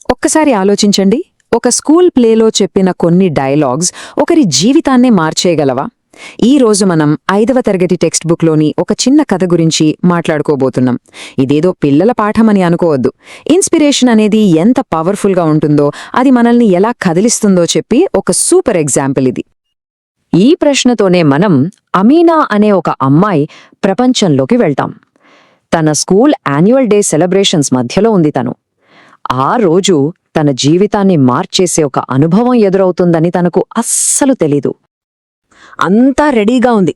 ఒక్కసారి ఆలోచించండి, ఒక స్కూల్ ప్లేలో చెప్పిన కొన్ని డైలాగ్స్ ఒకరి జీవితాన్నే మార్చేయగలవా? ఈ రోజు మనం 5వ తరగతి టెక్స్ట్ బుక్లోని ఒక చిన్న కథ గురించి మాట్లాడుకోబోతున్నాం. ఇదేదో పిల్లల పాఠమని అనుకోవద్దు. ఇన్స్పిరేషన్ అనేది ఎంత పవర్ఫుల్గా ఉంటుందో, అది మనల్ని ఎలా కదిలిస్తుందో చెప్పి ఒక సూపర్ ఎగ్జాంపుల్ ఇది. ఈ ప్రశ్నతోనే మనం అమీనా అనే ఒక అమ్మాయి ప్రపంచంలోకి వెళ్తాం. తన స్కూల్ యాన్యువల్ డే సెలబ్రేషన్స్ మధ్యలో ఉంది తను. ఆ రోజు తన జీవితాన్ని మార్చేసే ఒక అనుభవం ఎదురవుతుందని తనకు అస్సలు తెలీదు. అంతా రెడీగా ఉంది.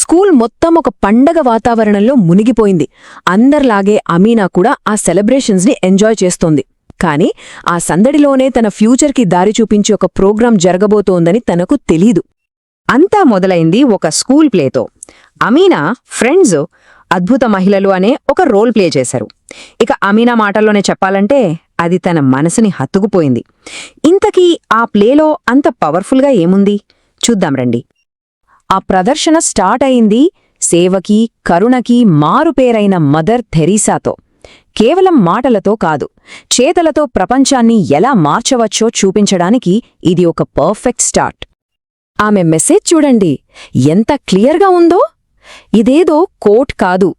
స్కూల్ మొత్తం ఒక పండగ వాతావరణంలో మునిగిపోయింది. అందర్లాగే అమీనా కూడా ఆ సెలబ్రేషన్స్ని ఎంజాయ్ చేస్తోంది. కాని ఆ సందడిలోనే తన ఫ్యూచర్కి దారి చూపించే ఒక ప్రోగ్రాం జరగబోతోందని తనకు తెలీదు. అంతా మొదలైంది ఒక స్కూల్ ప్లేతో. అమీనా ఫ్రెండ్స్ అద్భుత మహిళలు అనే ఒక రోల్ ప్లే చేశారు. ఇక అమీనా మాటల్లోనే చెప్పాలంటే అది తన మనసుని హత్తుకుపోయింది. ఇంతకీ ఆ ప్లేలో అంత పవర్ఫుల్గా ఏముంది చూద్దాం రండి. ఆ ప్రదర్శన స్టార్ట్ అయింది సేవకి, కరుణకి మారుపేరైన మదర్ థెరీసాతో. కేవలం మాటలతో కాదు, చేతలతో ప్రపంచాన్ని ఎలా మార్చవచ్చో చూపించడానికి ఇది ఒక పర్ఫెక్ట్ స్టార్ట్. ఆమె మెసేజ్ చూడండి ఎంత క్లియర్గా ఉందో. ఇదేదో కోట్ కాదు,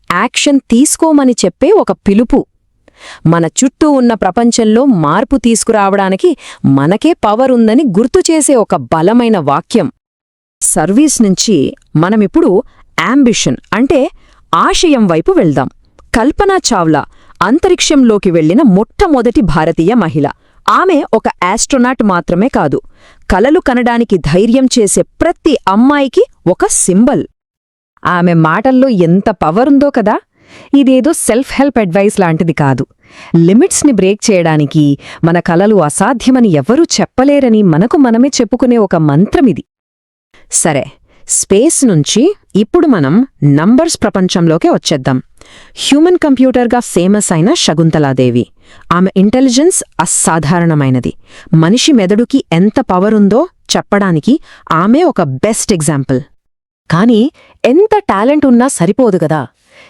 యాక్షన్ తీసుకోమని చెప్పే ఒక పిలుపు. మన చుట్టూ ఉన్న ప్రపంచంలో మార్పు తీసుకురావడానికి మనకే పవర్ ఉందని గుర్తుచేసే ఒక బలమైన వాక్యం. సర్వీస్ నుంచి మనమిప్పుడు యాంబిషన్ అంటే ఆశయం వైపు వెళ్దాం. కల్పనా చావ్లా అంతరిక్షంలోకి వెళ్లిన మొట్టమొదటి భారతీయ మహిళ. ఆమె ఒక ఆస్ట్రోనాట్ మాత్రమే కాదు, కలలు కనడానికి ధైర్యం చేసే ప్రతి అమ్మాయికి ఒక సింబల్. ఆమె మాటల్లో ఎంత పవరుందో కదా. ఇదేదో సెల్ఫ్ హెల్ప్ అడ్వైస్ లాంటిది కాదు. లిమిట్స్ని బ్రేక్ చేయడానికి, మన కలలు అసాధ్యమని ఎవ్వరూ చెప్పలేరని మనకు మనమే చెప్పుకునే ఒక మంత్రమిది. సరే, స్పేస్ నుంచి ఇప్పుడు మనం నంబర్స్ ప్రపంచంలోకే వచ్చేద్దాం. హ్యూమన్ కంప్యూటర్గా ఫేమస్ అయిన శకుంతలాదేవి. ఆమె ఇంటెలిజెన్స్ అసాధారణమైనది. మనిషి మెదడుకి ఎంత పవరుందో చెప్పడానికి ఆమె ఒక బెస్ట్ ఎగ్జాంపుల్. కాని ఎంత టాలెంట్ ఉన్నా సరిపోదు గదా.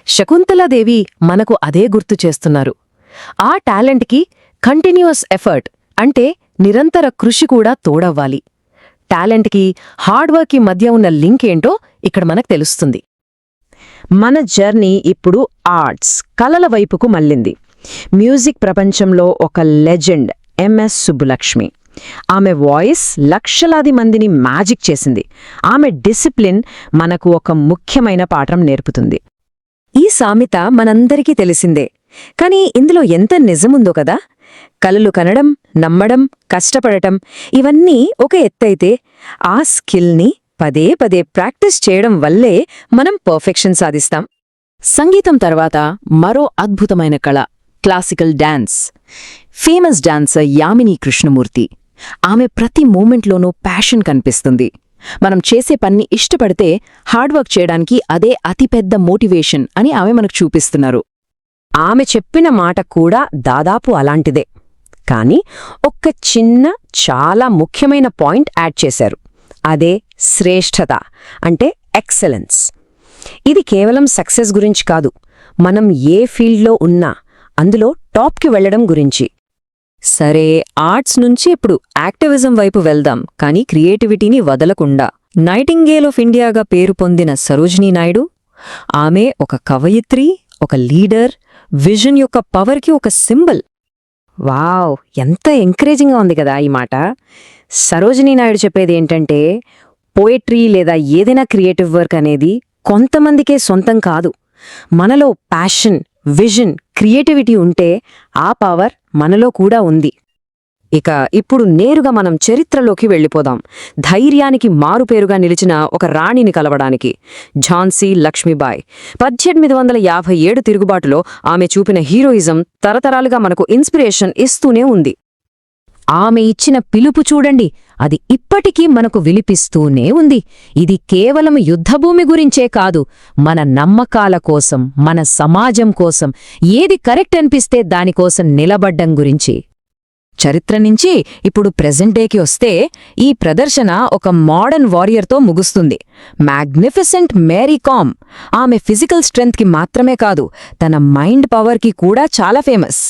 శకుంతలాదేవి మనకు అదే గుర్తు చేస్తున్నారు. ఆ టాలెంట్కి కంటిన్యూయస్ ఎఫర్ట్ అంటే నిరంతర కృషి కూడా తోడవ్వాలి. టాలెంట్కి హార్డ్వర్క్కి మధ్య ఉన్న లింక్ ఏంటో ఇక్కడ మనకు తెలుస్తుంది. మన జర్నీ ఇప్పుడు ఆర్ట్స్, కళల వైపుకు మళ్ళింది. మ్యూజిక్ ప్రపంచంలో ఒక లెజెండ్ ఎంఎస్ సుబ్బులక్ష్మి. ఆమె వాయిస్ లక్షలాది మందిని మ్యాజిక్ చేసింది. ఆమె డిసిప్లిన్ మనకు ఒక ముఖ్యమైన పాఠం నేర్పుతుంది. ఈ సామెత మనందరికీ తెలిసిందే, కాని ఇందులో ఎంత నిజముందో కదా. కలలు కనడం, నమ్మడం, కష్టపడటం ఇవన్నీ ఒక ఎత్తైతే, ఆ స్కిల్ని పదే పదే ప్రాక్టీస్ చేయడం వల్లే మనం పర్ఫెక్షన్ సాధిస్తాం. సంగీతం తర్వాత మరో అద్భుతమైన కళ classical dance. Famous dancer Yamini Krishnamurthy. ఆమె ప్రతి మూమెంట్లోనూ ప్యాషన్ కనిపిస్తుంది. మనం చేసే పన్ని ఇష్టపడితే హార్డ్వర్క్ చేయడానికి అదే అతిపెద్ద మోటివేషన్ అని ఆమె మనకు చూపిస్తున్నారు. ఆమె చెప్పిన మాట కూడా దాదాపు అలాంటిదే. కాని ఒక్క చిన్న చాలా ముఖ్యమైన పాయింట్ యాడ్ చేశారు. అదే శ్రేష్ఠత అంటే ఎక్సలెన్స్. ఇది కేవలం సక్సెస్ గురించి కాదు, మనం ఏ ఫీల్డ్లో ఉన్నా అందులో టాప్కి వెళ్లడం గురించి. సరే, ఆర్ట్స్ నుంచి ఇప్పుడు యాక్టివిజం వైపు వెళ్దాం, కానీ క్రియేటివిటీని వదలకుండా. నైటింగేల్ ఆఫ్ ఇండియాగా పేరు పొందిన సరోజినీ నాయుడు. ఆమె ఒక కవయిత్రి, ఒక లీడర్, విజన్ యొక్క పవర్కి ఒక సింబల్. వావ్, ఎంత ఎంకరేజింగ్గా ఉంది కదా ఈ మాట. సరోజినీ నాయుడు చెప్పేది ఏంటంటే, పోయట్రీ లేదా ఏదైనా క్రియేటివ్ వర్క్ అనేది కొంతమందికే సొంతం కాదు. మనలో ప్యాషన్, విజన్, క్రియేటివిటీ ఉంటే ఆ పవర్ మనలో కూడా ఉంది. ఇక ఇప్పుడు నేరుగా మనం చరిత్రలోకి వెళ్ళిపోదాం. ధైర్యానికి మారుపేరుగా నిలిచిన ఒక రాణిని కలవడానికి. ఝాన్సీ లక్ష్మీబాయి. 1857 తిరుగుబాటులో ఆమె చూపిన హీరోయిజం తరతరాలుగా మనకు ఇన్స్పిరేషన్ ఇస్తూనే ఉంది. ఆమె ఇచ్చిన పిలుపు చూడండి, అది ఇప్పటికీ మనకు విలిపిస్తూనే ఉంది. ఇది కేవలం యుద్ధభూమి గురించే కాదు, మన నమ్మకాల కోసం, మన సమాజం కోసం, ఏది కరెక్ట్ అనిపిస్తే దానికోసం నిలబడ్డం గురించి. చరిత్ర నుంచి ఇప్పుడు ప్రెజెంట్ డేకి వస్తే ఈ ప్రదర్శన ఒక మోడర్న్ వారియర్తో ముగుస్తుంది. Magnificent Mary Kom. ఆమె ఫిజికల్ స్ట్రెంగ్త్కి మాత్రమే కాదు, తన మైండ్ పవర్కి కూడా చాలా ఫేమస్.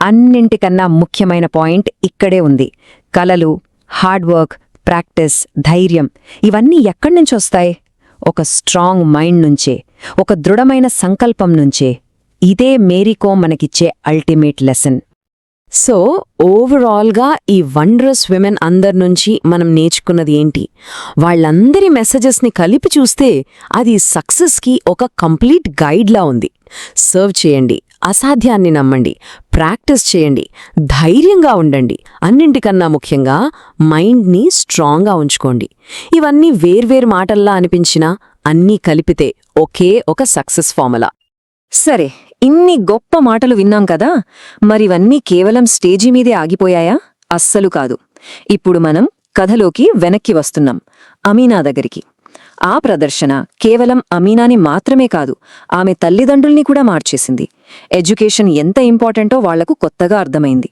అన్నింటికన్నా ముఖ్యమైన పాయింట్ ఇక్కడే ఉంది. కలలు, హార్డ్ వర్క్, ప్రాక్టీస్, ధైర్యం ఇవన్నీ ఎక్కడ్నుంచొస్తాయి? ఒక స్ట్రాంగ్ మైండ్ నుంచే, ఒక దృఢమైన సంకల్పం నుంచే. ఇదే మేరీకోమ్ మనకిచ్చే అల్టిమేట్ లెసన్. సో ఓవరాల్గా ఈ వండరస్ విమెన్ అందరి నుంచి మనం నేర్చుకున్నది ఏంటి? వాళ్ళందరి మెసేజెస్ని కలిపి చూస్తే అది సక్సెస్కి ఒక కంప్లీట్ గైడ్లా ఉంది. సర్వ్ చేయండి, అసాధ్యాన్ని నమ్మండి, ప్రాక్టీస్ చేయండి, ధైర్యంగా ఉండండి, అన్నింటికన్నా ముఖ్యంగా మైండ్ని స్ట్రాంగ్గా ఉంచుకోండి. ఇవన్నీ వేర్వేరు మాటల్లా అనిపించినా అన్నీ కలిపితే ఒకే ఒక సక్సెస్ ఫార్ములా. సరే, ఇన్ని గొప్ప మాటలు విన్నాం కదా, మరివన్నీ కేవలం స్టేజీ మీదే ఆగిపోయాయా? అస్సలు కాదు. ఇప్పుడు మనం కథలోకి వెనక్కి వస్తున్నాం, అమీనా దగ్గరికి. ఆ ప్రదర్శన కేవలం అమీనాని మాత్రమే కాదు, ఆమె తల్లిదండ్రుల్ని కూడా మార్చేసింది. ఎడ్యుకేషన్ ఎంత ఇంపార్టెంటో వాళ్లకు కొత్తగా అర్థమైంది.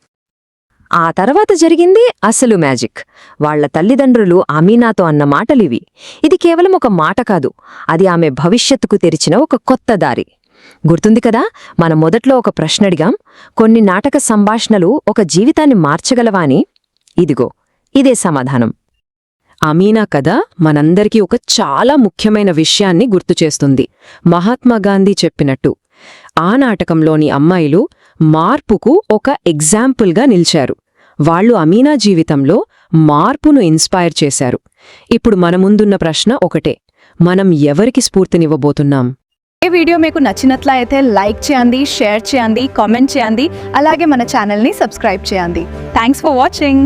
ఆ తర్వాత జరిగింది అసలు మ్యాజిక్. వాళ్ల తల్లిదండ్రులు అమీనాతో అన్న మాటలివి. ఇది కేవలం ఒక మాట కాదు, అది ఆమె భవిష్యత్తుకు తెరిచిన ఒక కొత్త దారి. గుర్తుంది కదా, మనం మొదట్లో ఒక ప్రశ్న అడిగాం, కొన్ని నాటక సంభాషణలు ఒక జీవితాన్ని మార్చగలవా అని? ఇదిగో ఇదే సమాధానం. అమీనా కథ మనందరికీ ఒక చాలా ముఖ్యమైన విషయాన్ని గుర్తుచేస్తుంది. మహాత్మాగాంధీ చెప్పినట్టు ఆ నాటకంలోని అమ్మాయిలు మార్పుకు ఒక ఎగ్జాంపుల్గా నిలిచారు. వాళ్లు అమీనా జీవితంలో మార్పును ఇన్స్పైర్ చేశారు. ఇప్పుడు మన ముందున్న ప్రశ్న ఒకటే, మనం ఎవరికి స్ఫూర్తినివ్వబోతున్నాం? ఈ వీడియో మీకు నచ్చినట్లయితే లైక్ చేయండి, షేర్ చేయండి, కామెంట్ చేయండి, అలాగే మన ఛానల్ని సబ్స్క్రైబ్ చేయండి. Thanks for watching.